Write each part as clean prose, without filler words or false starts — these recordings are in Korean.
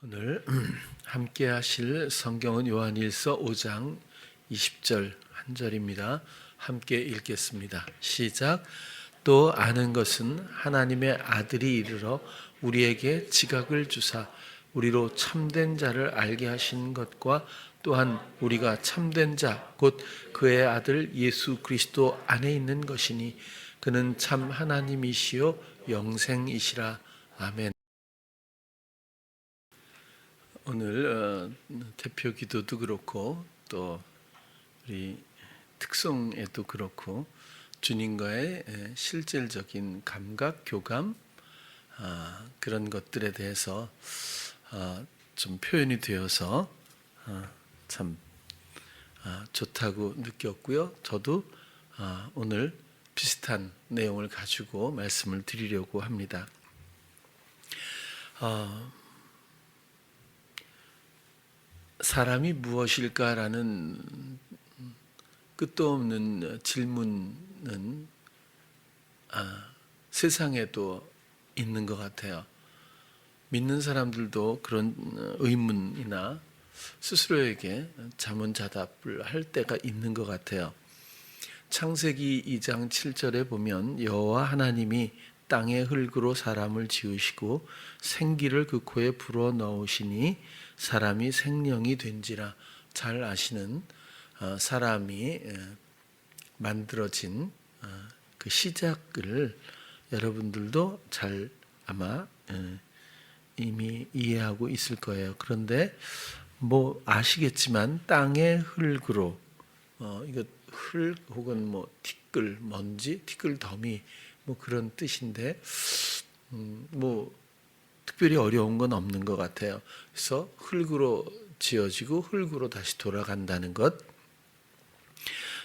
오늘 함께 하실 성경은 요한일서 5장 20절 한 절입니다. 함께 읽겠습니다. 시작. 또 아는 것은 하나님의 아들이 이르러 우리에게 지각을 주사 우리로 참된 자를 알게 하신 것과 또한 우리가 참된 자 곧 그의 아들 예수 그리스도 안에 있는 것이니 그는 참 하나님이시요 영생이시라. 아멘. 오늘 대표 기도도 그렇고 또 우리 특송에도 그렇고 주님과의 실질적인 감각, 교감 그런 것들에 대해서 좀 표현이 되어서 참 좋다고 느꼈고요. 저도 오늘 비슷한 내용을 가지고 말씀을 드리려고 합니다. 사람이 무엇일까라는 끝도 없는 질문은 세상에도 있는 것 같아요. 믿는 사람들도 그런 의문이나 스스로에게 자문자답을 할 때가 있는 것 같아요. 창세기 2장 7절에 보면 여호와 하나님이 땅의 흙으로 사람을 지으시고 생기를 그 코에 불어넣으시니 사람이 생명이 된지라. 잘 아시는 사람이 만들어진 그 시작을 여러분들도 잘 아마 이미 이해하고 있을 거예요. 그런데 뭐 아시겠지만 땅의 흙으로 이거 흙 혹은 뭐 티끌 먼지, 티끌 더미 뭐 그런 뜻인데 뭐 특별히 어려운 건 없는 것 같아요. 그래서 흙으로 지어지고 흙으로 다시 돌아간다는 것.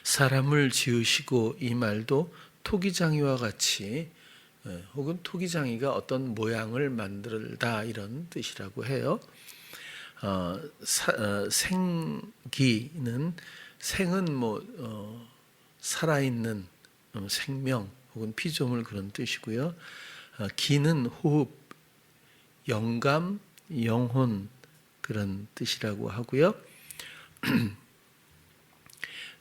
사람을 지으시고 이 말도 토기장이와 같이 혹은 토기장이가 어떤 모양을 만들다 이런 뜻이라고 해요. 생기는 생은 뭐 살아있는 생명 혹은 피조물 그런 뜻이고요. 기는 호흡, 영감, 영혼 그런 뜻이라고 하고요.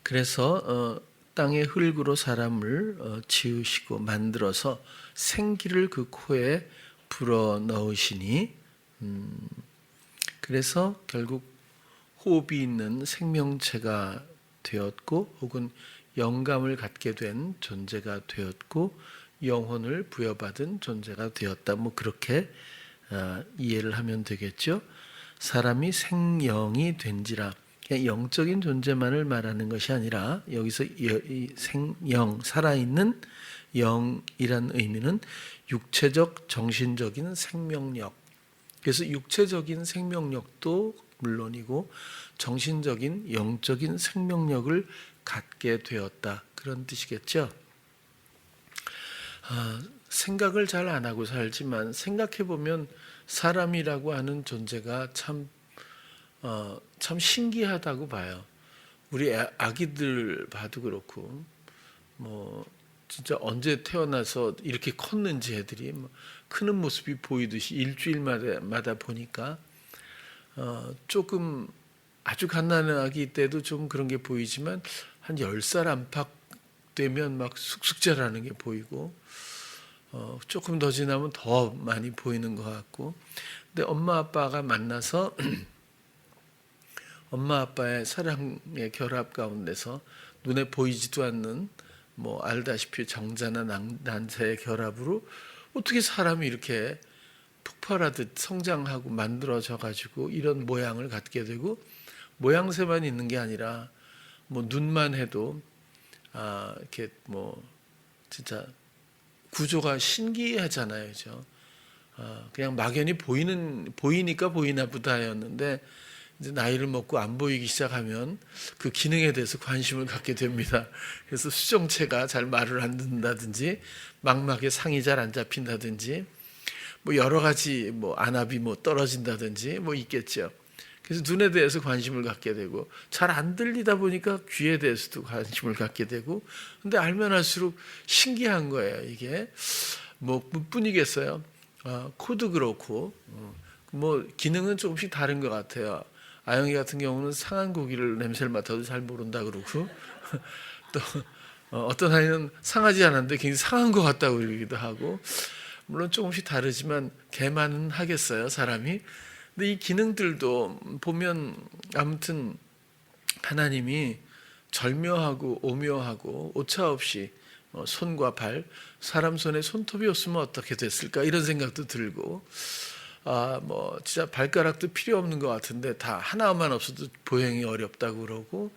그래서 땅의 흙으로 사람을 지으시고 만들어서 생기를 그 코에 불어 넣으시니 그래서 결국 호흡이 있는 생명체가 되었고 혹은 영감을 갖게 된 존재가 되었고 영혼을 부여받은 존재가 되었다. 뭐 그렇게 이해를 하면 되겠죠. 사람이 생영이 된지라. 영적인 존재만을 말하는 것이 아니라 여기서 생영, 살아있는 영이란 의미는 육체적, 정신적인 생명력. 그래서 육체적인 생명력도 물론이고 정신적인, 영적인 생명력을 갖게 되었다. 그런 뜻이겠죠. 생각을 잘 안 하고 살지만 생각해 보면 사람이라고 하는 존재가 참 신기하다고 봐요. 우리 아기들 봐도 그렇고 뭐 진짜 언제 태어나서 이렇게 컸는지 애들이 크는 모습이 보이듯이 일주일마다 보니까 조금 아주 갓난아기 아기 때도 좀 그런 게 보이지만 한 10살 안팎 되면 막 쑥쑥 자라는 게 보이고 조금 더 지나면 더 많이 보이는 것 같고 근데 엄마 아빠가 만나서 엄마 아빠의 사랑의 결합 가운데서 눈에 보이지도 않는 뭐 알다시피 정자나 난자의 결합으로 어떻게 사람이 이렇게 폭발하듯 성장하고 만들어져 가지고 이런 모양을 갖게 되고 모양새만 있는 게 아니라 뭐 눈만 해도 이렇게 뭐 진짜 구조가 신기하잖아요, 그죠? 그냥 막연히 보이니까 보이나 보다였는데 이제 나이를 먹고 안 보이기 시작하면 그 기능에 대해서 관심을 갖게 됩니다. 그래서 수정체가 잘 말을 안 듣는다든지 망막에 상이 잘 안 잡힌다든지 뭐 여러 가지 뭐 안압이 뭐 떨어진다든지 뭐 있겠죠. 그래서 눈에 대해서 관심을 갖게 되고 잘 안 들리다 보니까 귀에 대해서도 관심을 갖게 되고 근데 알면 할수록 신기한 거예요. 이게 뭐 뿐이겠어요. 코도 그렇고 뭐 기능은 조금씩 다른 것 같아요. 아영이 같은 경우는 상한 고기를 냄새를 맡아도 잘 모른다 그러고 또 어떤 아이는 상하지 않았는데 굉장히 상한 것 같다고 그러기도 하고, 물론 조금씩 다르지만 개만은 하겠어요, 사람이. 근데 이 기능들도 보면 아무튼 하나님이 절묘하고 오묘하고 오차 없이 손과 발, 사람 손에 손톱이 없으면 어떻게 됐을까 이런 생각도 들고, 뭐 진짜 발가락도 필요 없는 것 같은데 다 하나만 없어도 보행이 어렵다고 그러고,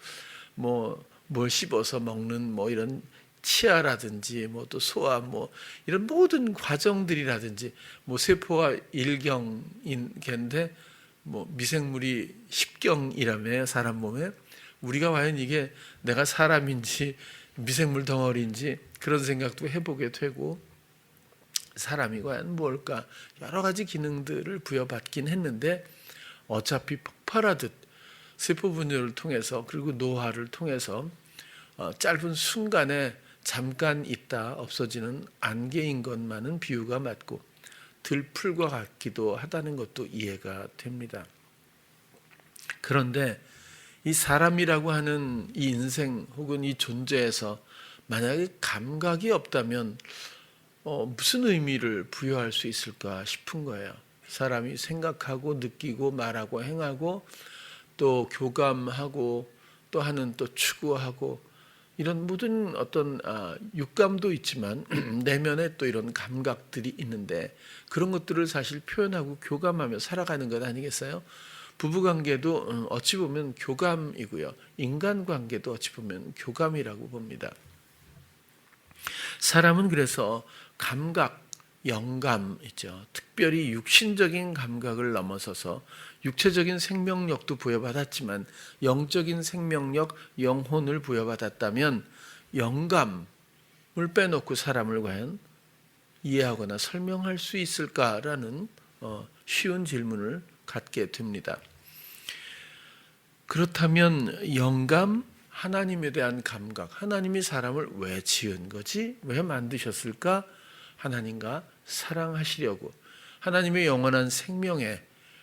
뭐 뭘 씹어서 먹는 뭐 이런 치아라든지 뭐 또 소화 뭐 이런 모든 과정들이라든지, 뭐 세포가 일경인데 뭐 미생물이 십경이라며 사람 몸에, 우리가 과연 이게 내가 사람인지 미생물 덩어리인지 그런 생각도 해보게 되고, 사람이 과연 뭘까 여러 가지 기능들을 부여받긴 했는데 어차피 폭발하듯 세포 분열을 통해서 그리고 노화를 통해서 짧은 순간에 잠깐 있다 없어지는 안개인 것만은 비유가 맞고 들풀과 같기도 하다는 것도 이해가 됩니다. 그런데 이 사람이라고 하는 이 인생 혹은 이 존재에서 만약에 감각이 없다면 무슨 의미를 부여할 수 있을까 싶은 거예요. 사람이 생각하고 느끼고 말하고 행하고 또 교감하고 또 하는 또 추구하고 이런 모든 어떤 육감도 있지만 내면에 또 이런 감각들이 있는데, 그런 것들을 사실 표현하고 교감하며 살아가는 것 아니겠어요? 부부관계도 어찌 보면 교감이고요. 인간관계도 어찌 보면 교감이라고 봅니다. 사람은 그래서 감각, 영감 있죠. 특별히 육신적인 감각을 넘어서서 육체적인 생명력도 부여받았지만 영적인 생명력, 영혼을 부여받았다면 영감을 빼놓고 사람을 과연 이해하거나 설명할 수 있을까라는 쉬운 질문을 갖게 됩니다. 그렇다면 영감, 하나님에 대한 감각, 하나님이 사람을 왜 지은 거지? 왜 만드셨을까? 하나님과 사랑하시려고, 하나님의 영원한 생명에,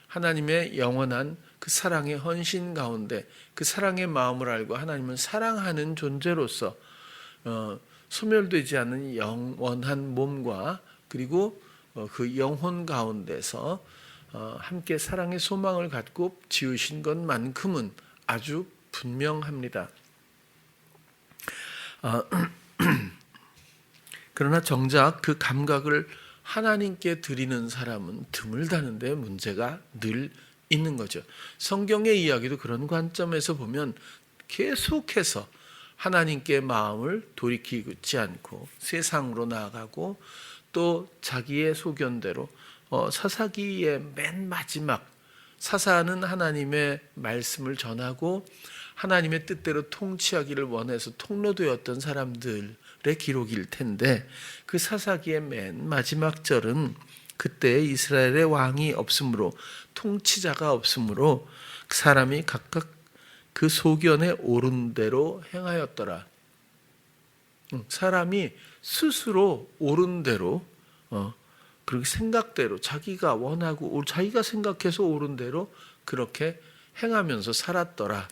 하나님의 영원한 그 사랑의 헌신 가운데 그 사랑의 마음을 알고 하나님은 사랑하는 존재로서 소멸되지 않는 영원한 몸과 그리고 그 영혼 가운데서 함께 사랑의 소망을 갖고 지으신 것만큼은 아주 분명합니다. 그러나 정작 그 감각을 하나님께 드리는 사람은 드물다는데 문제가 늘 있는 거죠. 성경의 이야기도 그런 관점에서 보면 계속해서 하나님께 마음을 돌이키지 않고 세상으로 나아가고 또 자기의 소견대로 사사기의 맨 마지막 사사는 하나님의 말씀을 전하고 하나님의 뜻대로 통치하기를 원해서 통로되었던 사람들의 기록일 텐데, 그 사사기의 맨 마지막 절은 그때 이스라엘의 왕이 없으므로 통치자가 없으므로 사람이 각각 그 소견에 옳은 대로 행하였더라. 사람이 스스로 옳은 대로 그렇게 생각대로 자기가 원하고 자기가 생각해서 옳은 대로 그렇게 행하면서 살았더라.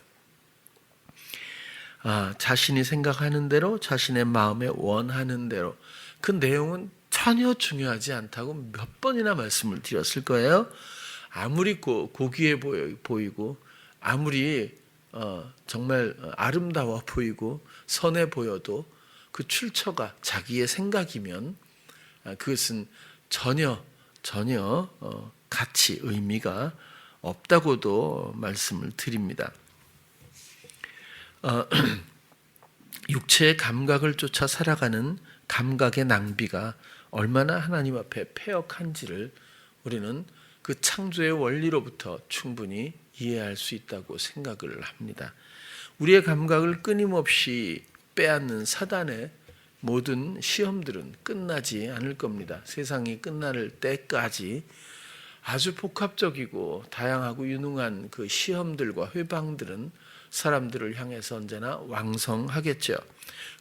자신이 생각하는 대로 자신의 마음에 원하는 대로. 그 내용은 전혀 중요하지 않다고 몇 번이나 말씀을 드렸을 거예요. 아무리 고귀해 보이고 아무리 정말 아름다워 보이고 선해 보여도 그 출처가 자기의 생각이면 그것은 전혀 가치, 의미가 없다고도 말씀을 드립니다. 육체의 감각을 쫓아 살아가는 감각의 낭비가 얼마나 하나님 앞에 패역한지를 우리는 그 창조의 원리로부터 충분히 이해할 수 있다고 생각을 합니다. 우리의 감각을 끊임없이 빼앗는 사단의 모든 시험들은 끝나지 않을 겁니다. 세상이 끝날 때까지 아주 복합적이고 다양하고 유능한 그 시험들과 회방들은 사람들을 향해서 언제나 왕성하겠죠.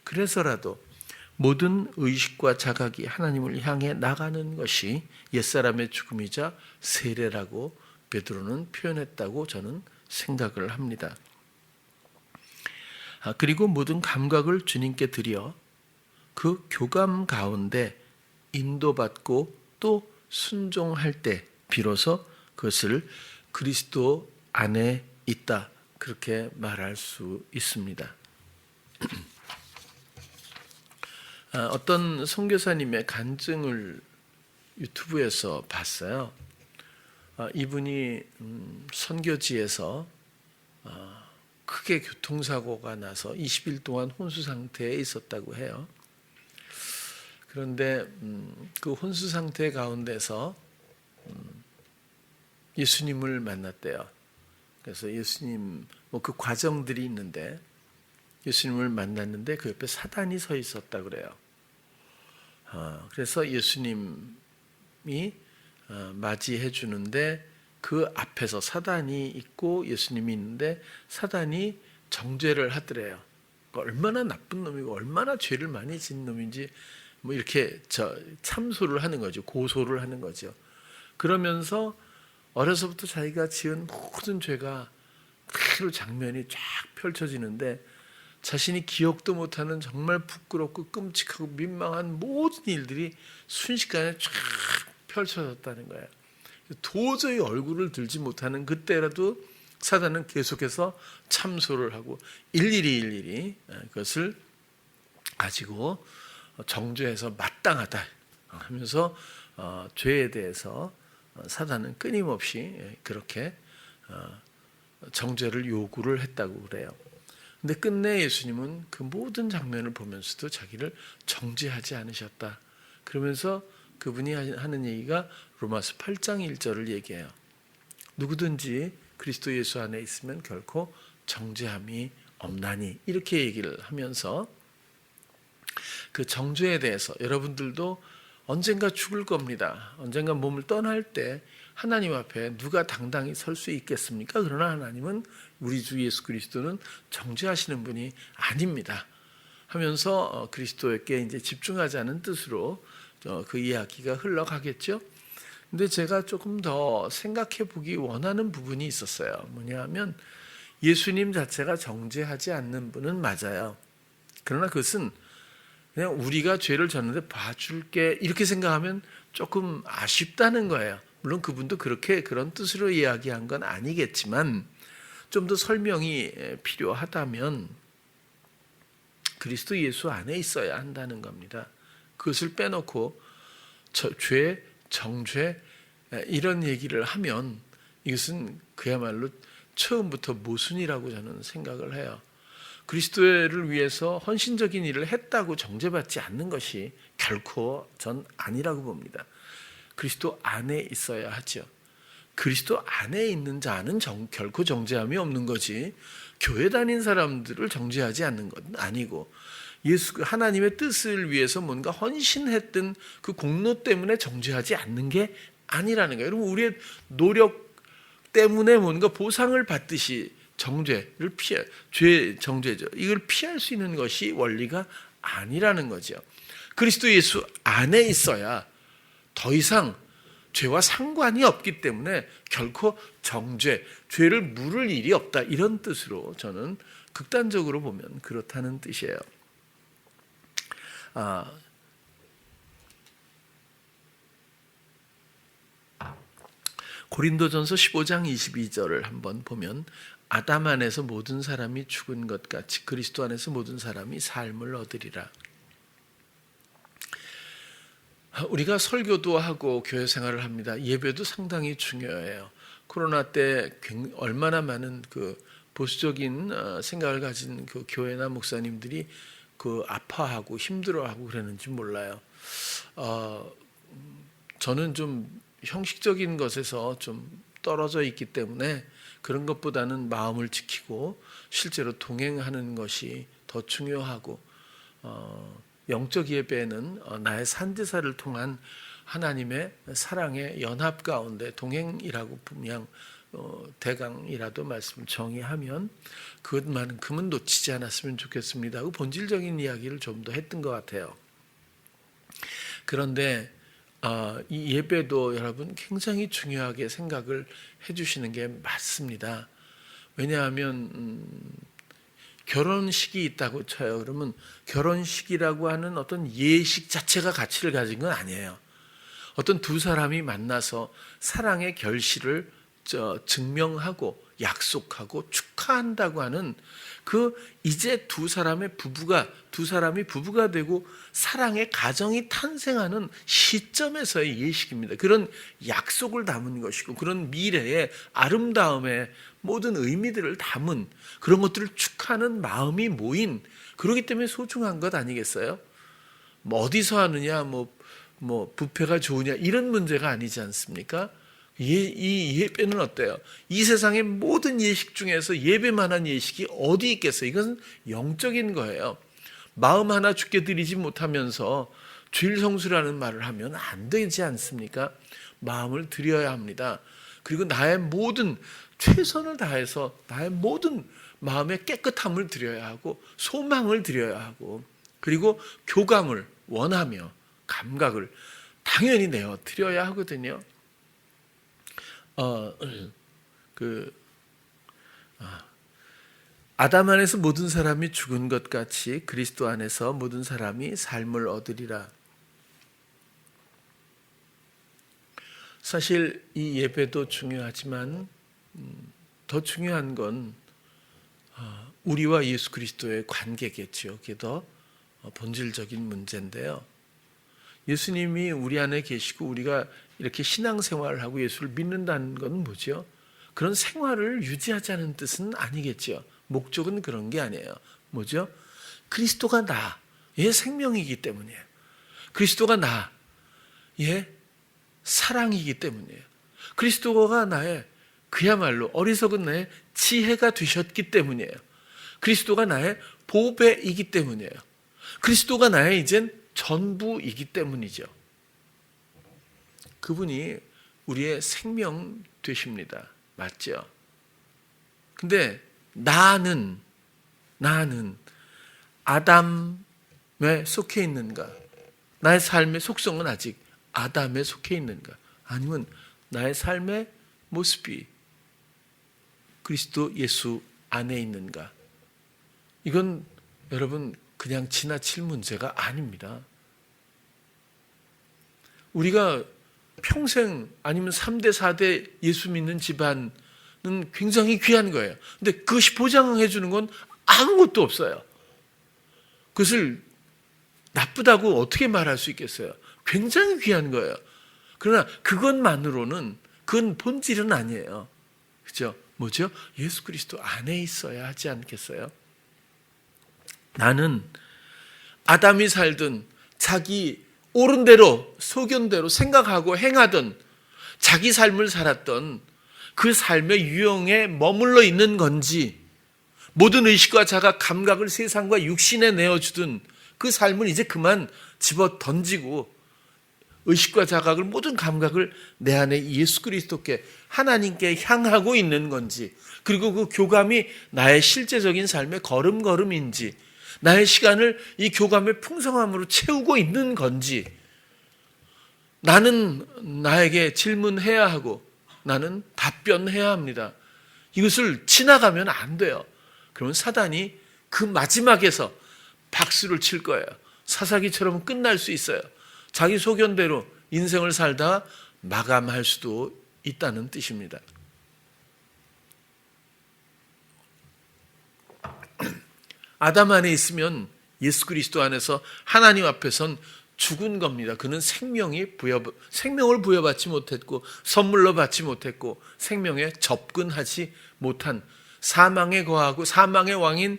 그래서라도 모든 의식과 자각이 하나님을 향해 나가는 것이 옛사람의 죽음이자 세례라고 베드로는 표현했다고 저는 생각을 합니다. 그리고 모든 감각을 주님께 드려 그 교감 가운데 인도받고 또 순종할 때 비로소 그것을 그리스도 안에 있다, 그렇게 말할 수 있습니다. 어떤 선교사님의 간증을 유튜브에서 봤어요. 이분이 선교지에서 크게 교통사고가 나서 20일 동안 혼수 상태에 있었다고 해요. 그런데 그 혼수 상태 가운데서 예수님을 만났대요. 그래서 예수님 그 과정들이 있는데 예수님을 만났는데 그 옆에 사단이 서 있었다 그래요. 그래서 예수님이 맞이해 주는데 그 앞에서 사단이 있고 예수님이 있는데 사단이 정죄를 하더래요. 얼마나 나쁜 놈이고 얼마나 죄를 많이 진 놈인지 뭐 이렇게 참소를 하는 거죠. 고소를 하는 거죠. 그러면서 어려서부터 자기가 지은 모든 죄가 그 장면이 쫙 펼쳐지는데 자신이 기억도 못하는 정말 부끄럽고 끔찍하고 민망한 모든 일들이 순식간에 쫙 펼쳐졌다는 거예요. 도저히 얼굴을 들지 못하는 그때라도 사단은 계속해서 참소를 하고 일일이 그것을 가지고 정죄해서 마땅하다 하면서 죄에 대해서 사단은 끊임없이 그렇게 정죄를 요구를 했다고 그래요. 근데 끝내 예수님은 그 모든 장면을 보면서도 자기를 정죄하지 않으셨다. 그러면서 그분이 하는 얘기가 로마서 8장 1절을 얘기해요. 누구든지 그리스도 예수 안에 있으면 결코 정죄함이 없나니, 이렇게 얘기를 하면서 그 정죄에 대해서 여러분들도 언젠가 죽을 겁니다. 언젠가 몸을 떠날 때 하나님 앞에 누가 당당히 설 수 있겠습니까? 그러나 하나님은, 우리 주 예수 그리스도는 정죄하시는 분이 아닙니다 하면서 그리스도에게 이제 집중하자는 뜻으로 그 이야기가 흘러가겠죠. 근데 제가 조금 더 생각해 보기 원하는 부분이 있었어요. 뭐냐면 예수님 자체가 정죄하지 않는 분은 맞아요. 그러나 그것은 그냥 우리가 죄를 졌는데 봐줄게 이렇게 생각하면 조금 아쉽다는 거예요. 물론 그분도 그런 뜻으로 이야기한 건 아니겠지만 좀 더 설명이 필요하다면 그리스도 예수 안에 있어야 한다는 겁니다. 그것을 빼놓고 죄, 정죄 이런 얘기를 하면 이것은 그야말로 처음부터 모순이라고 저는 생각을 해요. 그리스도를 위해서 헌신적인 일을 했다고 정죄받지 않는 것이 결코 전 아니라고 봅니다. 그리스도 안에 있어야 하죠. 그리스도 안에 있는 자는 결코 정죄함이 없는 거지, 교회 다닌 사람들을 정죄하지 않는 건 아니고, 하나님의 뜻을 위해서 뭔가 헌신했던 그 공로 때문에 정죄하지 않는 게 아니라는 거예요. 여러분, 우리의 노력 때문에 뭔가 보상을 받듯이 정죄를 죄 정죄죠. 이걸 피할 수 있는 것이 원리가 아니라는 거죠. 그리스도 예수 안에 있어야 더 이상 죄와 상관이 없기 때문에 결코 죄를 물을 일이 없다, 이런 뜻으로 저는 극단적으로 보면 그렇다는 뜻이에요. 고린도전서 15장 22절을 한번 보면 아담 안에서 모든 사람이 죽은 것 같이 그리스도 안에서 모든 사람이 삶을 얻으리라. 우리가 설교도 하고 교회 생활을 합니다. 예배도 상당히 중요해요. 코로나 때 얼마나 많은 그 보수적인 생각을 가진 그 교회나 목사님들이 그 아파하고 힘들어하고 그랬는지 몰라요. 저는 좀 형식적인 것에서 좀 떨어져 있기 때문에 그런 것보다는 마음을 지키고 실제로 동행하는 것이 더 중요하고, 영적 예배는 나의 산제사를 통한 하나님의 사랑의 연합 가운데 동행이라고 분명 대강이라도 말씀 정의하면 그것만큼은 놓치지 않았으면 좋겠습니다 하고 본질적인 이야기를 좀 더 했던 것 같아요. 그런데 이 예배도 여러분 굉장히 중요하게 생각을 해주시는 게 맞습니다. 왜냐하면 결혼식이 있다고 쳐요. 그러면 결혼식이라고 하는 어떤 예식 자체가 가치를 가진 건 아니에요. 어떤 두 사람이 만나서 사랑의 결실을 증명하고 약속하고 축하한다고 하는 그 이제 두 사람이 부부가 되고 사랑의 가정이 탄생하는 시점에서의 예식입니다. 그런 약속을 담은 것이고 그런 미래의 아름다움의 모든 의미들을 담은 그런 것들을 축하하는 마음이 모인, 그렇기 때문에 소중한 것 아니겠어요? 뭐 어디서 하느냐, 뭐 뷔페가 좋으냐 이런 문제가 아니지 않습니까? 이 예배는 어때요? 이 세상의 모든 예식 중에서 예배만한 예식이 어디 있겠어요? 이것은 영적인 거예요. 마음 하나 주께 드리지 못하면서 주일 성수라는 말을 하면 안 되지 않습니까? 마음을 드려야 합니다. 그리고 나의 모든 최선을 다해서 나의 모든 마음의 깨끗함을 드려야 하고 소망을 드려야 하고 그리고 교감을 원하며 감각을 당연히 내어 드려야 하거든요. 아담 안에서 모든 사람이 죽은 것 같이 그리스도 안에서 모든 사람이 삶을 얻으리라. 사실 이 예배도 중요하지만 더 중요한 건 우리와 예수 그리스도의 관계겠지요. 그게 더 본질적인 문제인데요. 예수님이 우리 안에 계시고 우리가 이렇게 신앙생활을 하고 예수를 믿는다는 건 뭐죠? 그런 생활을 유지하자는 뜻은 아니겠죠. 목적은 그런 게 아니에요. 뭐죠? 그리스도가 나의 생명이기 때문이에요. 그리스도가 나의 사랑이기 때문이에요. 그리스도가 나의 그야말로 어리석은 나의 지혜가 되셨기 때문이에요. 그리스도가 나의 보배이기 때문이에요. 그리스도가 나의 이젠 전부이기 때문이죠. 그분이 우리의 생명 되십니다. 맞죠? 근데 나는 아담에 속해 있는가? 나의 삶의 속성은 아직 아담에 속해 있는가? 아니면 나의 삶의 모습이 그리스도 예수 안에 있는가? 이건 여러분 그냥 지나칠 문제가 아닙니다. 우리가 평생 아니면 3대 4대 예수 믿는 집안은 굉장히 귀한 거예요. 근데 그것이 보장해 주는 건 아무것도 없어요. 그것을 나쁘다고 어떻게 말할 수 있겠어요? 굉장히 귀한 거예요. 그러나 그것만으로는 그건 본질은 아니에요. 그렇죠? 뭐죠? 예수 그리스도 안에 있어야 하지 않겠어요? 나는 아담이 살던 자기 옳은 대로 소견대로 생각하고 행하던 자기 삶을 살았던 그 삶의 유형에 머물러 있는 건지 모든 의식과 자각 감각을 세상과 육신에 내어주던 그 삶을 이제 그만 집어 던지고 의식과 자각을 모든 감각을 내 안에 예수 그리스도께 하나님께 향하고 있는 건지 그리고 그 교감이 나의 실제적인 삶의 걸음걸음인지 나의 시간을 이 교감의 풍성함으로 채우고 있는 건지 나는 나에게 질문해야 하고 나는 답변해야 합니다. 이것을 지나가면 안 돼요. 그러면 사단이 그 마지막에서 박수를 칠 거예요. 사사기처럼 끝날 수 있어요. 자기 소견대로 인생을 살다 마감할 수도 있다는 뜻입니다. 아담 안에 있으면 예수 그리스도 안에서 하나님 앞에선 죽은 겁니다. 그는 생명을 부여받지 못했고 선물로 받지 못했고 생명에 접근하지 못한 사망에 거하고 사망의 왕인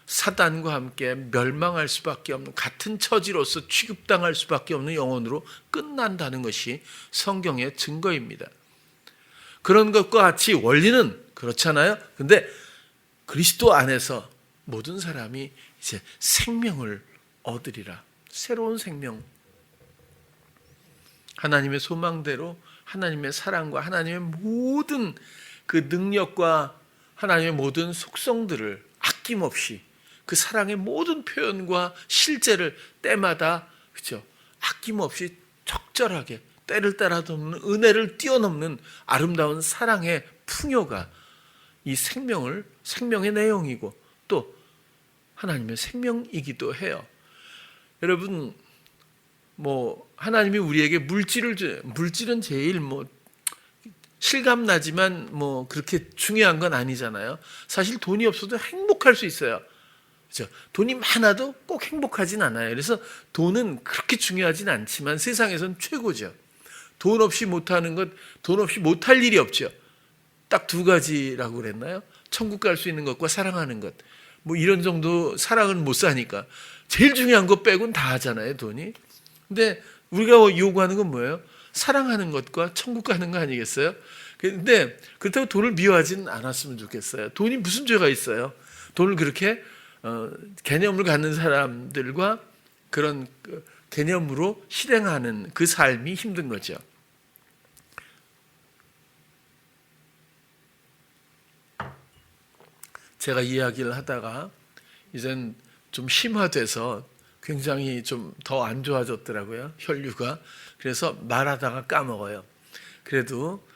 사단과 함께 멸망할 수밖에 없는 같은 처지로서 취급당할 수밖에 없는 영혼으로 끝난다는 것이 성경의 증거입니다. 그런 것과 같이 원리는 그렇잖아요. 근데 그리스도 안에서 모든 사람이 이제 생명을 얻으리라. 새로운 생명. 하나님의 소망대로 하나님의 사랑과 하나님의 모든 그 능력과 하나님의 모든 속성들을 아낌없이 그 사랑의 모든 표현과 실제를 때마다 그렇죠? 아낌없이 적절하게 때를 따라 돕는 은혜를 뛰어넘는 아름다운 사랑의 풍요가 이 생명의 내용이고 또 하나님의 생명이기도 해요. 여러분, 하나님이 우리에게 물질은 제일 실감 나지만 그렇게 중요한 건 아니잖아요. 사실 돈이 없어도 행복할 수 있어요. 그렇죠? 돈이 많아도 꼭 행복하진 않아요. 그래서 돈은 그렇게 중요하진 않지만 세상에선 최고죠. 돈 없이 못하는 것, 돈 없이 못할 일이 없죠. 딱 두 가지라고 그랬나요? 천국 갈 수 있는 것과 사랑하는 것. 이런 정도 사랑은 못 사니까 제일 중요한 것 빼고는 다 하잖아요, 돈이. 근데 우리가 요구하는 건 뭐예요? 사랑하는 것과 천국 가는 거 아니겠어요? 근데 그렇다고 돈을 미워하지는 않았으면 좋겠어요. 돈이 무슨 죄가 있어요? 돈을 그렇게 개념을 갖는 사람들과 그런 개념으로 실행하는 그 삶이 힘든 거죠. 제가 이야기를 하다가 이젠 좀 심화돼서 굉장히 좀 더 안 좋아졌더라고요, 혈류가. 그래서 말하다가 까먹어요. 그래도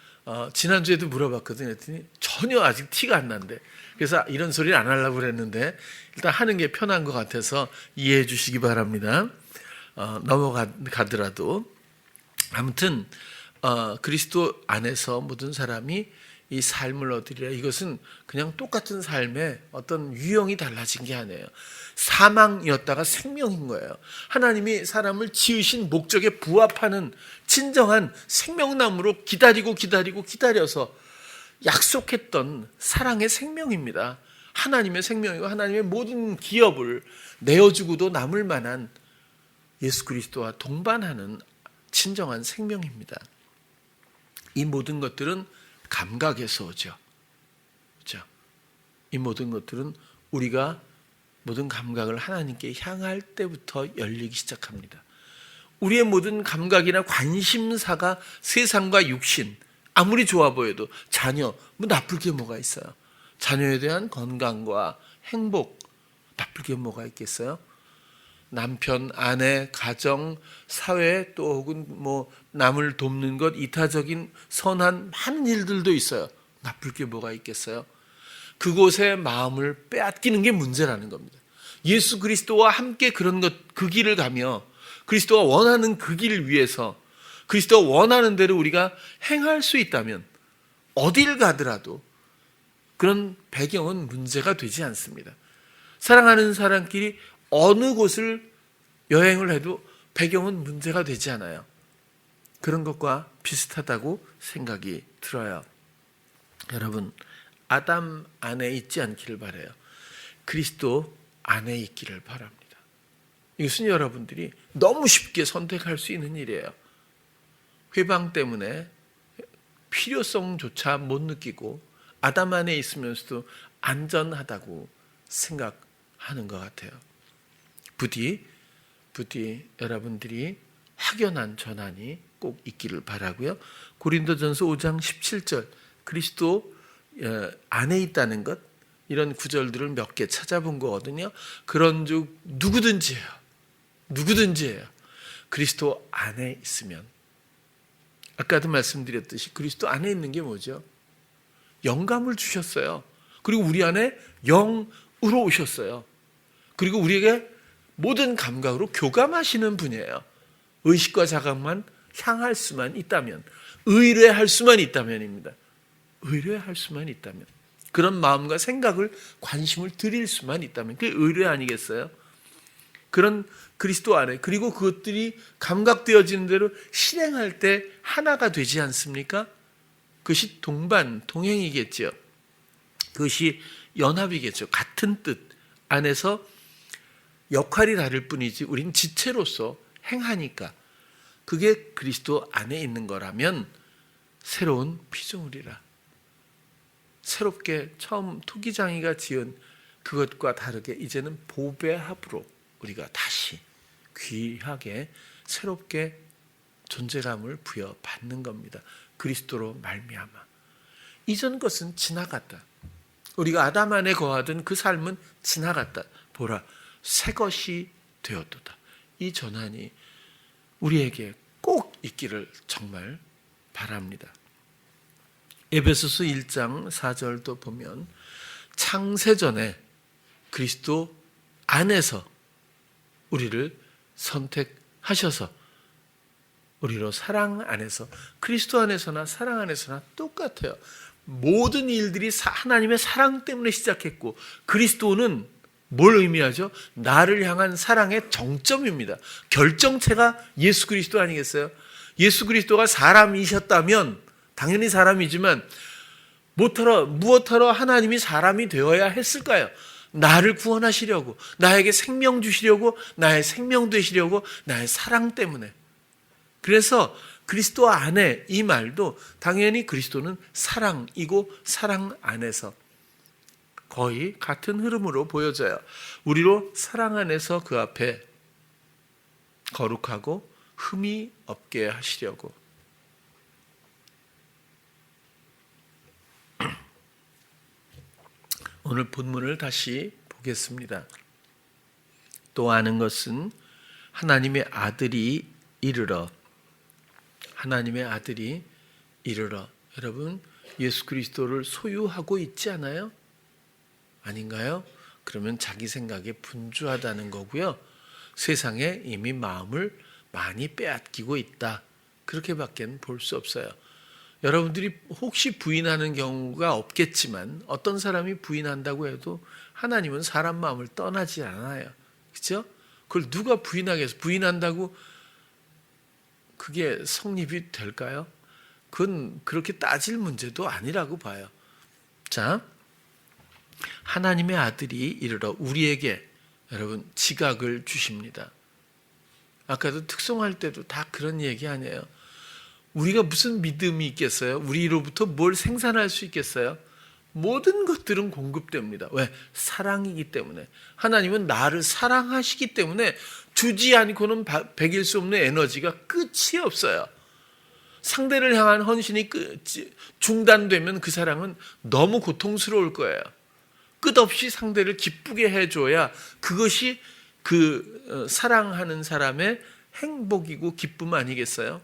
지난주에도 물어봤거든요. 그랬더니 전혀 아직 티가 안 난대. 그래서 이런 소리를 안 하려고 그랬는데 일단 하는 게 편한 것 같아서 이해해 주시기 바랍니다. 넘어가더라도 아무튼 그리스도 안에서 모든 사람이 이 삶을 얻으리라. 이것은 그냥 똑같은 삶의 어떤 유형이 달라진 게 아니에요. 사망이었다가 생명인 거예요. 하나님이 사람을 지으신 목적에 부합하는 진정한 생명나무로 기다려서 약속했던 사랑의 생명입니다. 하나님의 생명이고 하나님의 모든 기업을 내어주고도 남을 만한 예수 그리스도와 동반하는 진정한 생명입니다. 이 모든 것들은 감각에서 오죠. 그렇죠? 이 모든 것들은 우리가 모든 감각을 하나님께 향할 때부터 열리기 시작합니다. 우리의 모든 감각이나 관심사가 세상과 육신, 아무리 좋아 보여도 자녀, 나쁠 게 뭐가 있어요? 자녀에 대한 건강과 행복, 나쁠 게 뭐가 있겠어요? 남편, 아내, 가정, 사회 또 혹은 남을 돕는 것, 이타적인 선한 많은 일들도 있어요. 나쁠 게 뭐가 있겠어요? 그곳에 마음을 빼앗기는 게 문제라는 겁니다. 예수 그리스도와 함께 그 길을 가며 그리스도가 원하는 그 길을 위해서 그리스도가 원하는 대로 우리가 행할 수 있다면 어딜 가더라도 그런 배경은 문제가 되지 않습니다. 사랑하는 사람끼리 어느 곳을 여행을 해도 배경은 문제가 되지 않아요. 그런 것과 비슷하다고 생각이 들어요. 여러분, 아담 안에 있지 않기를 바라요. 그리스도 안에 있기를 바랍니다. 이것은 여러분들이 너무 쉽게 선택할 수 있는 일이에요. 회방 때문에 필요성조차 못 느끼고 아담 안에 있으면서도 안전하다고 생각하는 것 같아요. 부디 여러분들이 확연한 전환이 꼭 있기를 바라고요. 고린도전서 5장 17절 그리스도 안에 있다는 것, 이런 구절들을 몇 개 찾아본 거거든요. 그런즉 누구든지예요. 그리스도 안에 있으면, 아까도 말씀드렸듯이 그리스도 안에 있는 게 뭐죠? 영감을 주셨어요. 그리고 우리 안에 영으로 오셨어요. 그리고 우리에게 모든 감각으로 교감하시는 분이에요. 의식과 자각만 향할 수만 있다면, 의뢰할 수만 있다면입니다. 의뢰할 수만 있다면, 그런 마음과 생각을 관심을 드릴 수만 있다면 그게 의뢰 아니겠어요? 그런 그리스도 안에, 그리고 그것들이 감각되어지는 대로 실행할 때 하나가 되지 않습니까? 그것이 동행이겠죠. 그것이 연합이겠죠. 같은 뜻 안에서 역할이 다를 뿐이지 우리는 지체로서 행하니까, 그게 그리스도 안에 있는 거라면 새로운 피조물이라. 새롭게 처음 토기장이가 지은 그것과 다르게 이제는 보배합으로 우리가 다시 귀하게 새롭게 존재감을 부여받는 겁니다. 그리스도로 말미암아. 이전 것은 지나갔다. 우리가 아담 안에 거하던 그 삶은 지나갔다. 보라, 새 것이 되었도다. 이 전환이 우리에게 꼭 있기를 정말 바랍니다. 에베소서 1장 4절도 보면 창세전에 그리스도 안에서 우리를 선택하셔서 우리로 사랑 안에서, 그리스도 안에서나 사랑 안에서나 똑같아요. 모든 일들이 하나님의 사랑 때문에 시작했고, 그리스도는 뭘 의미하죠? 나를 향한 사랑의 정점입니다. 결정체가 예수 그리스도 아니겠어요? 예수 그리스도가 사람이셨다면 당연히 사람이지만 무엇하러 하나님이 사람이 되어야 했을까요? 나를 구원하시려고, 나에게 생명 주시려고, 나의 생명 되시려고, 나의 사랑 때문에. 그래서 그리스도 안에, 이 말도 당연히 그리스도는 사랑이고 사랑 안에서 거의 같은 흐름으로 보여져요. 우리로 사랑 안에서 그 앞에 거룩하고 흠이 없게 하시려고. 오늘 본문을 다시 보겠습니다. 또 아는 것은 하나님의 아들이 이르러, 하나님의 아들이 이르러. 여러분, 예수 그리스도를 소유하고 있지 않아요? 아닌가요? 그러면 자기 생각에 분주하다는 거고요. 세상에 이미 마음을 많이 빼앗기고 있다. 그렇게밖에 볼 수 없어요. 여러분들이 혹시 부인하는 경우가 없겠지만 어떤 사람이 부인한다고 해도 하나님은 사람 마음을 떠나지 않아요. 그렇죠? 그걸 누가 부인하겠어요? 부인한다고 그게 성립이 될까요? 그건 그렇게 따질 문제도 아니라고 봐요. 자, 하나님의 아들이 이르러 우리에게 여러분 지각을 주십니다. 아까도 특송할 때도 다 그런 얘기 아니에요. 우리가 무슨 믿음이 있겠어요? 우리로부터 뭘 생산할 수 있겠어요? 모든 것들은 공급됩니다. 왜? 사랑이기 때문에. 하나님은 나를 사랑하시기 때문에 주지 않고는 배길 수 없는 에너지가 끝이 없어요. 상대를 향한 헌신이 중단되면 그 사랑은 너무 고통스러울 거예요. 끝없이 상대를 기쁘게 해줘야 그것이 그 사랑하는 사람의 행복이고 기쁨 아니겠어요?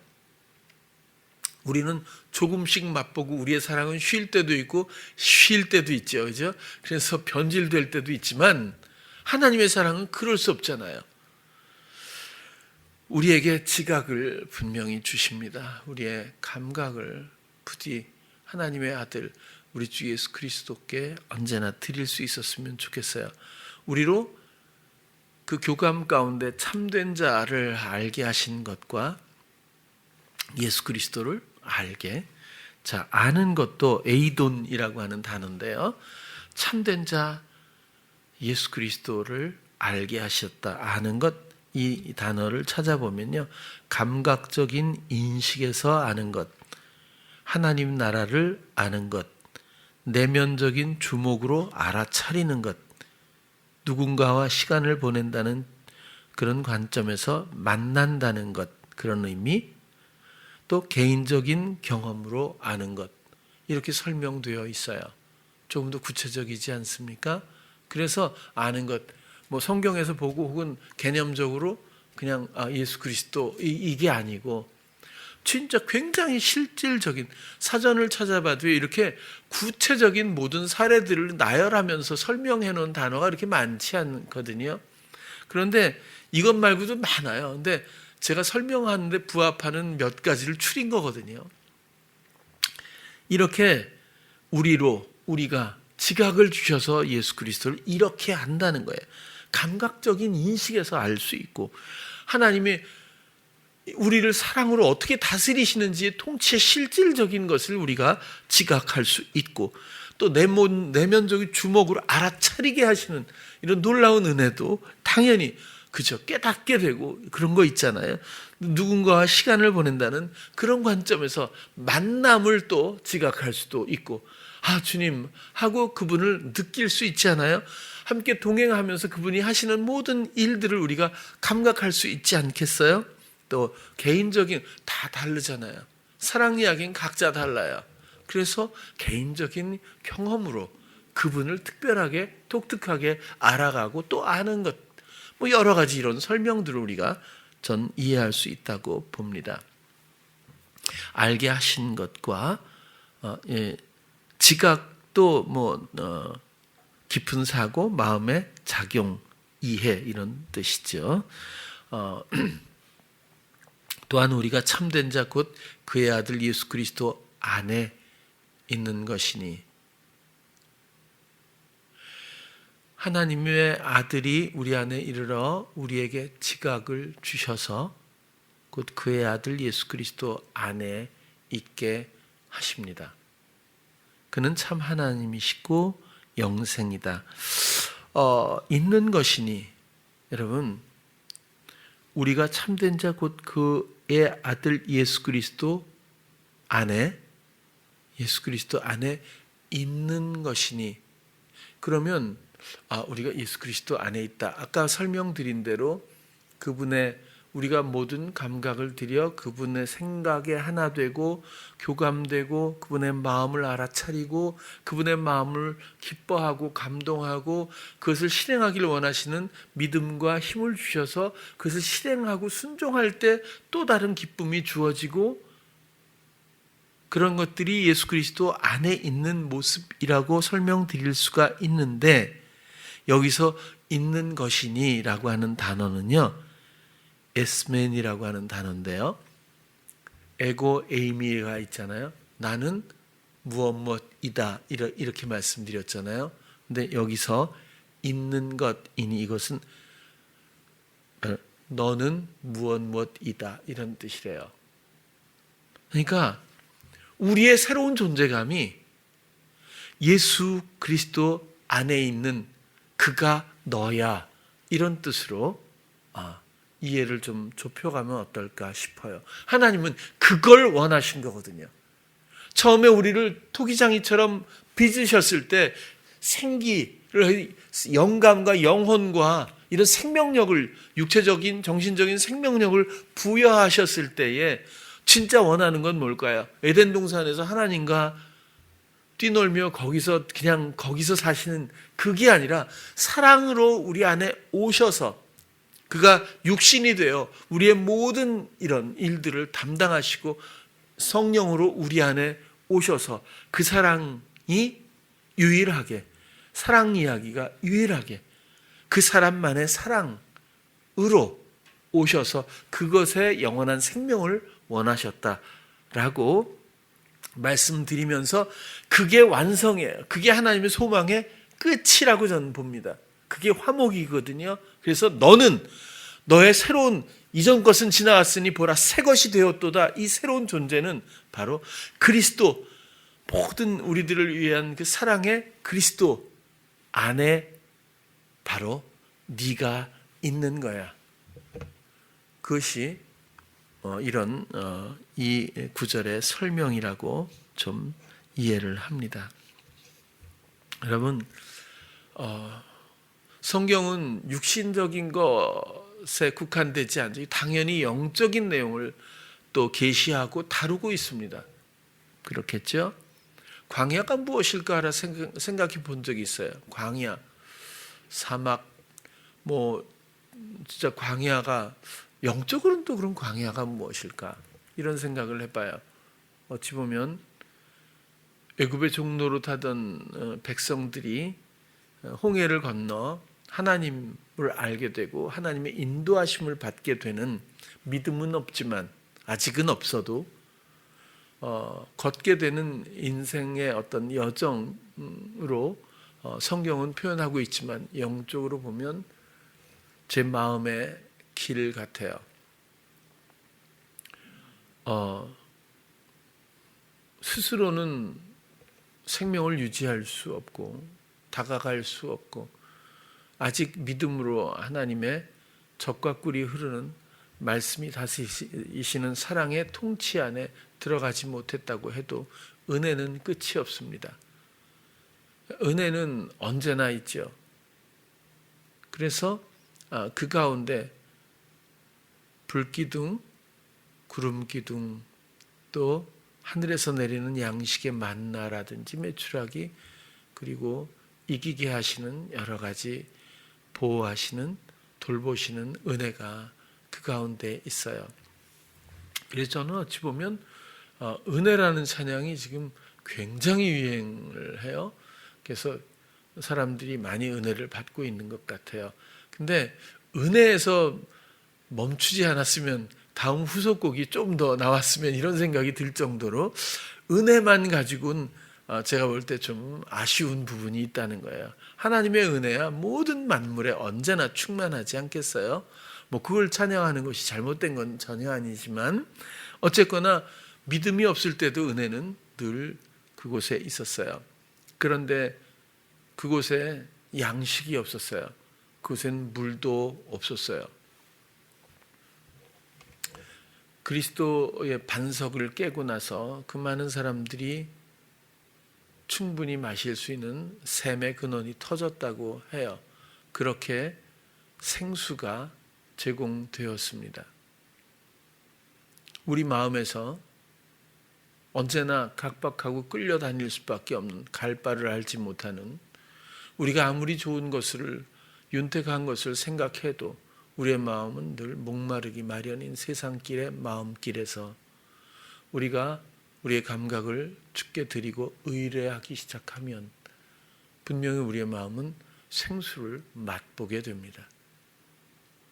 우리는 조금씩 맛보고 우리의 사랑은 쉴 때도 있고 쉴 때도 있죠. 그죠? 그래서 변질될 때도 있지만 하나님의 사랑은 그럴 수 없잖아요. 우리에게 지각을 분명히 주십니다. 우리의 감각을 부디 하나님의 아들 우리 주 예수 그리스도께 언제나 드릴 수 있었으면 좋겠어요. 우리로 그 교감 가운데 참된 자를 알게 하신 것과 예수 그리스도를 알게, 자, 아는 것도 에이돈이라고 하는 단어인데요. 참된 자 예수 그리스도를 알게 하셨다. 아는 것, 이 단어를 찾아보면요. 감각적인 인식에서 아는 것, 하나님 나라를 아는 것, 내면적인 주목으로 알아차리는 것, 누군가와 시간을 보낸다는 그런 관점에서 만난다는 것, 그런 의미, 또 개인적인 경험으로 아는 것, 이렇게 설명되어 있어요. 조금 더 구체적이지 않습니까? 그래서 아는 것, 뭐 성경에서 보고 혹은 개념적으로 그냥 예수 그리스도 이게 아니고 진짜 굉장히 실질적인, 사전을 찾아봐도 이렇게 구체적인 모든 사례들을 나열하면서 설명해 놓은 단어가 이렇게 많지 않거든요. 그런데 이것 말고도 많아요. 근데 제가 설명하는데 부합하는 몇 가지를 추린 거거든요. 이렇게 우리가 지각을 주셔서 예수 그리스도를 이렇게 안다는 거예요. 감각적인 인식에서 알 수 있고, 하나님이 우리를 사랑으로 어떻게 다스리시는지 통치의 실질적인 것을 우리가 지각할 수 있고, 또 내면적인 주목으로 알아차리게 하시는 이런 놀라운 은혜도 당연히 그죠, 깨닫게 되고 그런 거 있잖아요. 누군가와 시간을 보낸다는 그런 관점에서 만남을 또 지각할 수도 있고, 주님 하고 그분을 느낄 수 있지 않아요? 함께 동행하면서 그분이 하시는 모든 일들을 우리가 감각할 수 있지 않겠어요? 또 개인적인, 다 다르잖아요. 사랑 이야기는 각자 달라요. 그래서 개인적인 경험으로 그분을 특별하게 독특하게 알아가고 또 아는 것, 뭐 여러 가지 이런 설명들을 우리가 전 이해할 수 있다고 봅니다. 알게 하신 것과 지각도 깊은 사고, 마음의 작용, 이해 이런 뜻이죠. 또한 우리가 참된 자 곧 그의 아들 예수 그리스도 안에 있는 것이니, 하나님의 아들이 우리 안에 이르러 우리에게 지각을 주셔서 곧 그의 아들 예수 그리스도 안에 있게 하십니다. 그는 참 하나님이시고 영생이다. 있는 것이니, 여러분, 우리가 참된 자 곧 그의 아들 예수 그리스도 안에 있는 것이니, 그러면 우리가 예수 그리스도 안에 있다. 아까 설명드린 대로 그분의, 우리가 모든 감각을 들여 그분의 생각에 하나 되고 교감되고 그분의 마음을 알아차리고 그분의 마음을 기뻐하고 감동하고 그것을 실행하기를 원하시는 믿음과 힘을 주셔서 그것을 실행하고 순종할 때 또 다른 기쁨이 주어지고, 그런 것들이 예수 그리스도 안에 있는 모습이라고 설명드릴 수가 있는데, 여기서 있는 것이니 라고 하는 단어는요, 에스멘이라고 하는 단어인데요, 에고 에이미가 있잖아요. 나는 무엇이다 이렇게 말씀드렸잖아요. 근데 여기서 있는 것이니, 이것은 너는 무엇이다 이런 뜻이래요. 그러니까 우리의 새로운 존재감이 예수 그리스도 안에 있는 그가 너야, 이런 뜻으로 이해를 좀 좁혀가면 어떨까 싶어요. 하나님은 그걸 원하신 거거든요. 처음에 우리를 토기장이처럼 빚으셨을 때 생기를, 영감과 영혼과 이런 생명력을, 육체적인 정신적인 생명력을 부여하셨을 때에 진짜 원하는 건 뭘까요? 에덴 동산에서 하나님과 뛰놀며 거기서 사시는 그게 아니라 사랑으로 우리 안에 오셔서 그가 육신이 되어 우리의 모든 이런 일들을 담당하시고 성령으로 우리 안에 오셔서 그 사랑이 유일하게, 사랑 이야기가 유일하게 그 사람만의 사랑으로 오셔서 그것에 영원한 생명을 원하셨다라고 말씀드리면서, 그게 완성이에요. 그게 하나님의 소망의 끝이라고 저는 봅니다. 그게 화목이거든요. 그래서 너는 너의 새로운, 이전 것은 지나갔으니 보라 새 것이 되었도다. 이 새로운 존재는 바로 그리스도, 모든 우리들을 위한 그 사랑의 그리스도 안에 바로 네가 있는 거야. 그것이 이런 이 구절의 설명이라고 좀 이해를 합니다. 여러분, 성경은 육신적인 것에 국한되지 않죠. 당연히 영적인 내용을 또 계시하고 다루고 있습니다. 그렇겠죠? 광야가 무엇일까 생각해 본 적이 있어요. 광야, 사막, 진짜 광야가 영적으로는 또 그런 광야가 무엇일까? 이런 생각을 해봐요. 어찌 보면 애굽의 종로로 타던 백성들이 홍해를 건너 하나님을 알게 되고 하나님의 인도하심을 받게 되는 믿음은 없지만, 아직은 없어도 걷게 되는 인생의 어떤 여정으로 성경은 표현하고 있지만, 영적으로 보면 제 마음의 길 같아요. 스스로는 생명을 유지할 수 없고 다가갈 수 없고, 아직 믿음으로 하나님의 젖과 꿀이 흐르는 말씀이 다스리시는 사랑의 통치 안에 들어가지 못했다고 해도 은혜는 끝이 없습니다. 은혜는 언제나 있죠. 그래서 그 가운데 불기둥, 구름기둥, 또 하늘에서 내리는 양식의 만나라든지 메추라기, 그리고 이기게 하시는 여러 가지 보호하시는, 돌보시는 은혜가 그 가운데 있어요. 그래서 저는 어찌 보면 은혜라는 찬양이 지금 굉장히 유행을 해요. 그래서 사람들이 많이 은혜를 받고 있는 것 같아요. 근데 은혜에서 멈추지 않았으면 다음 후속곡이 좀 더 나왔으면 이런 생각이 들 정도로 은혜만 가지고는 제가 볼 때 좀 아쉬운 부분이 있다는 거예요. 하나님의 은혜야 모든 만물에 언제나 충만하지 않겠어요? 뭐 그걸 찬양하는 것이 잘못된 건 전혀 아니지만 어쨌거나 믿음이 없을 때도 은혜는 늘 그곳에 있었어요. 그런데 그곳에 양식이 없었어요. 그곳엔 물도 없었어요. 그리스도의 반석을 깨고 나서 그 많은 사람들이 충분히 마실 수 있는 샘의 근원이 터졌다고 해요. 그렇게 생수가 제공되었습니다. 우리 마음에서 언제나 각박하고 끌려다닐 수밖에 없는 갈 바를 알지 못하는 우리가 아무리 좋은 것을 윤택한 것을 생각해도 우리의 마음은 늘 목마르기 마련인 세상길의 마음길에서 우리가 우리의 감각을 주께 드리고 의뢰하기 시작하면 분명히 우리의 마음은 생수를 맛보게 됩니다.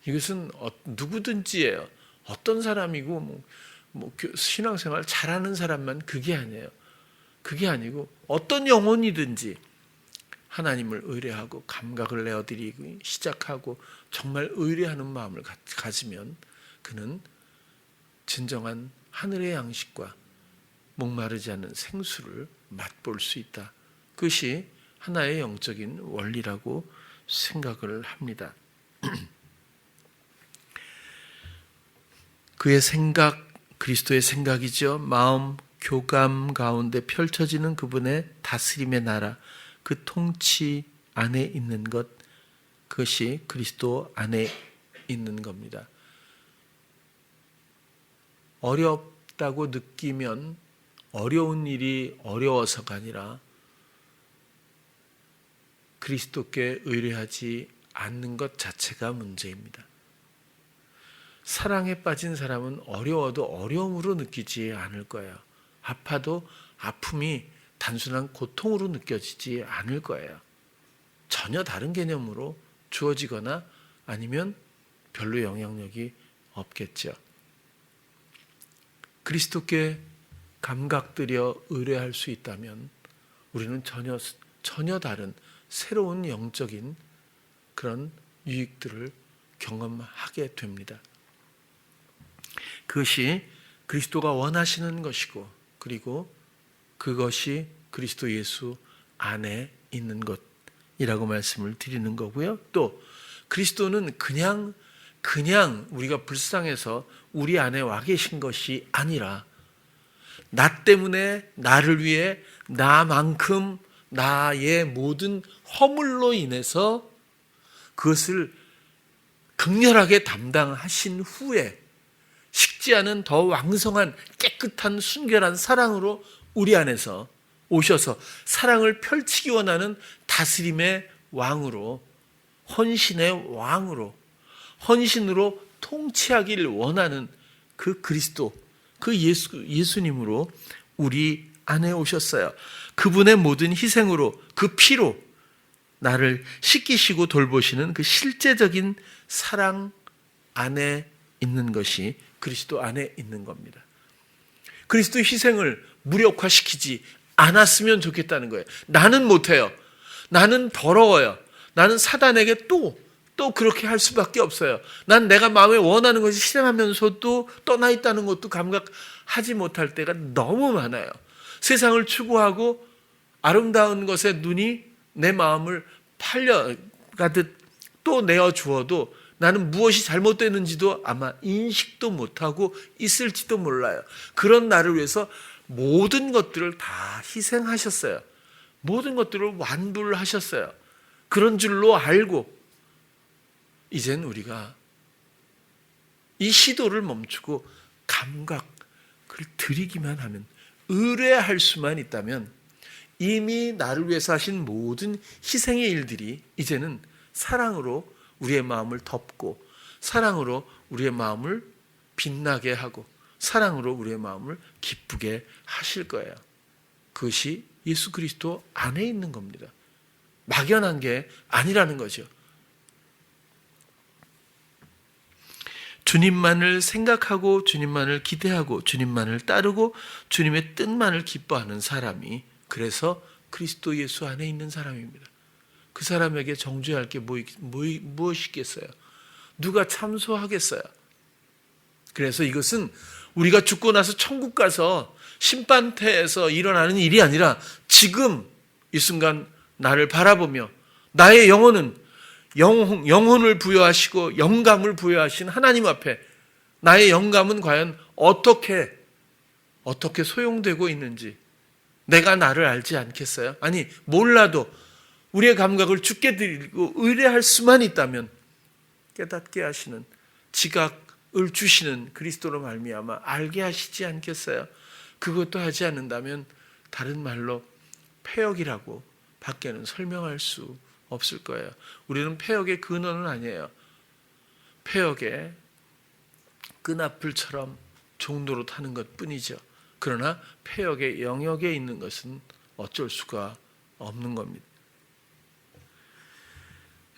이것은 누구든지예요. 어떤 사람이고 신앙생활 잘하는 사람만 그게 아니에요. 그게 아니고 어떤 영혼이든지 하나님을 의뢰하고 감각을 내어드리기 시작하고 정말 의뢰하는 마음을 가지면 그는 진정한 하늘의 양식과 목마르지 않는 생수를 맛볼 수 있다. 그것이 하나의 영적인 원리라고 생각을 합니다. 그의 생각, 그리스도의 생각이죠. 마음 교감 가운데 펼쳐지는 그분의 다스림의 나라, 그 통치 안에 있는 것, 그것이 그리스도 안에 있는 겁니다. 어렵다고 느끼면 어려운 일이 어려워서가 아니라 그리스도께 의뢰하지 않는 것 자체가 문제입니다. 사랑에 빠진 사람은 어려워도 어려움으로 느끼지 않을 거예요. 아파도 아픔이 단순한 고통으로 느껴지지 않을 거예요. 전혀 다른 개념으로 주어지거나 아니면 별로 영향력이 없겠죠. 그리스도께 감각들여 의뢰할 수 있다면 우리는 전혀 다른 새로운 영적인 그런 유익들을 경험하게 됩니다. 그것이 그리스도가 원하시는 것이고 그리고 그것이 그리스도 예수 안에 있는 것이라고 말씀을 드리는 거고요. 또 그리스도는 그냥 우리가 불쌍해서 우리 안에 와 계신 것이 아니라 나 때문에 나를 위해 나만큼 나의 모든 허물로 인해서 그것을 극렬하게 담당하신 후에 식지 않은 더 왕성한 깨끗한 순결한 사랑으로 우리 안에서 오셔서 사랑을 펼치기 원하는 다스림의 왕으로 헌신의 왕으로 헌신으로 통치하기를 원하는 그 그리스도 그 예수님으로 우리 안에 오셨어요. 그분의 모든 희생으로 그 피로 나를 씻기시고 돌보시는 그 실제적인 사랑 안에 있는 것이 그리스도 안에 있는 겁니다. 그리스도 희생을 무력화시키지 않았으면 좋겠다는 거예요. 나는 못해요. 나는 더러워요. 나는 사단에게 또 그렇게 할 수밖에 없어요. 난 내가 마음에 원하는 것이 실행하면서도 떠나 있다는 것도 감각하지 못할 때가 너무 많아요. 세상을 추구하고 아름다운 것에 눈이 내 마음을 팔려가듯 또 내어주어도 나는 무엇이 잘못되는지도 아마 인식도 못하고 있을지도 몰라요. 그런 나를 위해서 모든 것들을 다 희생하셨어요. 모든 것들을 완불 하셨어요. 그런 줄로 알고 이젠 우리가 이 시도를 멈추고 감각을 드리기만 하면 의뢰할 수만 있다면 이미 나를 위해서 하신 모든 희생의 일들이 이제는 사랑으로 우리의 마음을 덮고 사랑으로 우리의 마음을 빛나게 하고 사랑으로 우리의 마음을 기쁘게 하실 거예요. 그것이 예수 그리스도 안에 있는 겁니다. 막연한 게 아니라는 거죠. 주님만을 생각하고 주님만을 기대하고 주님만을 따르고 주님의 뜻만을 기뻐하는 사람이 그래서 그리스도 예수 안에 있는 사람입니다. 그 사람에게 정죄할 게 무엇이겠어요? 누가 참소하겠어요? 그래서 이것은 우리가 죽고 나서 천국 가서 심판대에서 일어나는 일이 아니라 지금 이 순간 나를 바라보며 나의 영혼을 부여하시고 영감을 부여하신 하나님 앞에 나의 영감은 과연 어떻게 소용되고 있는지 내가 나를 알지 않겠어요? 아니 몰라도 우리의 감각을 주께 드리고 의뢰할 수만 있다면 깨닫게 하시는 지각을 주시는 그리스도로 말미암아 알게 하시지 않겠어요? 그것도 하지 않는다면 다른 말로 패역이라고 밖에는 설명할 수 없을 거예요. 우리는 패역의 근원은 아니에요. 패역의 끈앞을처럼 종로로 타는 것뿐이죠. 그러나 패역의 영역에 있는 것은 어쩔 수가 없는 겁니다.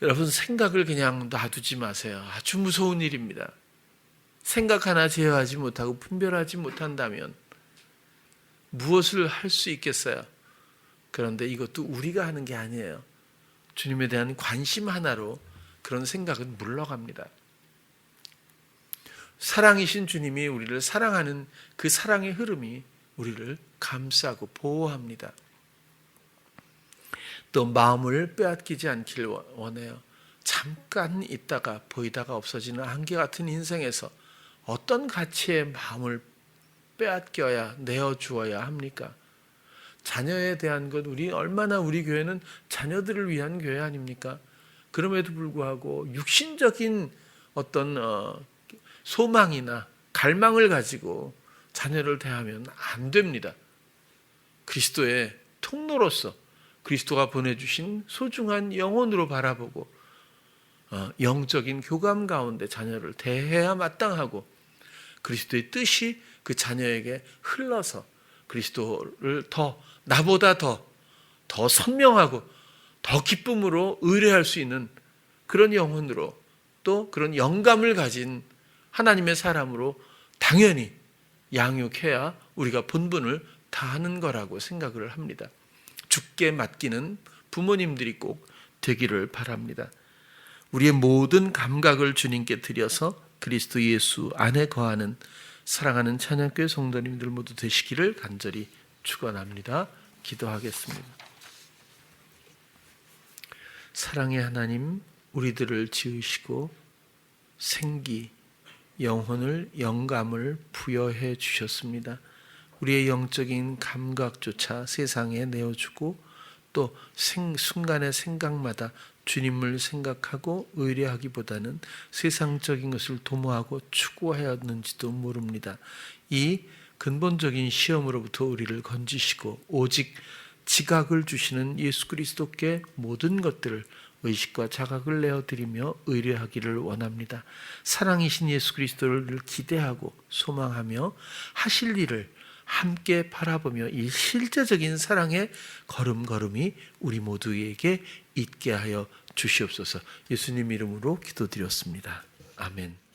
여러분 생각을 그냥 놔두지 마세요. 아주 무서운 일입니다. 생각 하나 제어하지 못하고 분별하지 못한다면 무엇을 할 수 있겠어요? 그런데 이것도 우리가 하는 게 아니에요. 주님에 대한 관심 하나로 그런 생각은 물러갑니다. 사랑이신 주님이 우리를 사랑하는 그 사랑의 흐름이 우리를 감싸고 보호합니다. 또 마음을 빼앗기지 않길 원해요. 잠깐 있다가 보이다가 없어지는 안개 같은 인생에서 어떤 가치의 마음을 빼앗겨야 내어주어야 합니까? 자녀에 대한 것, 얼마나 우리 교회는 자녀들을 위한 교회 아닙니까? 그럼에도 불구하고 육신적인 어떤 소망이나 갈망을 가지고 자녀를 대하면 안 됩니다. 그리스도의 통로로서 그리스도가 보내주신 소중한 영혼으로 바라보고 영적인 교감 가운데 자녀를 대해야 마땅하고 그리스도의 뜻이 그 자녀에게 흘러서 그리스도를 나보다 더 선명하고 더 기쁨으로 의뢰할 수 있는 그런 영혼으로 또 그런 영감을 가진 하나님의 사람으로 당연히 양육해야 우리가 본분을 다하는 거라고 생각을 합니다. 죽게 맡기는 부모님들이 꼭 되기를 바랍니다. 우리의 모든 감각을 주님께 드려서 그리스도 예수 안에 거하는 사랑하는 찬양교회 성도님들 모두 되시기를 간절히 축원합니다. 기도하겠습니다. 사랑의 하나님, 우리들을 지으시고 생기, 영혼을 영감을 부여해 주셨습니다. 우리의 영적인 감각조차 세상에 내어주고 또 순간의 생각마다 주님을 생각하고 의뢰하기보다는 세상적인 것을 도모하고 추구하였는지도 모릅니다. 이 근본적인 시험으로부터 우리를 건지시고 오직 지각을 주시는 예수 그리스도께 모든 것들을 의식과 자각을 내어드리며 의뢰하기를 원합니다. 사랑이신 예수 그리스도를 기대하고 소망하며 하실 일을 함께 바라보며 이 실제적인 사랑의 걸음걸음이 우리 모두에게 있게 하여 주시옵소서. 예수님 이름으로 기도드렸습니다. 아멘.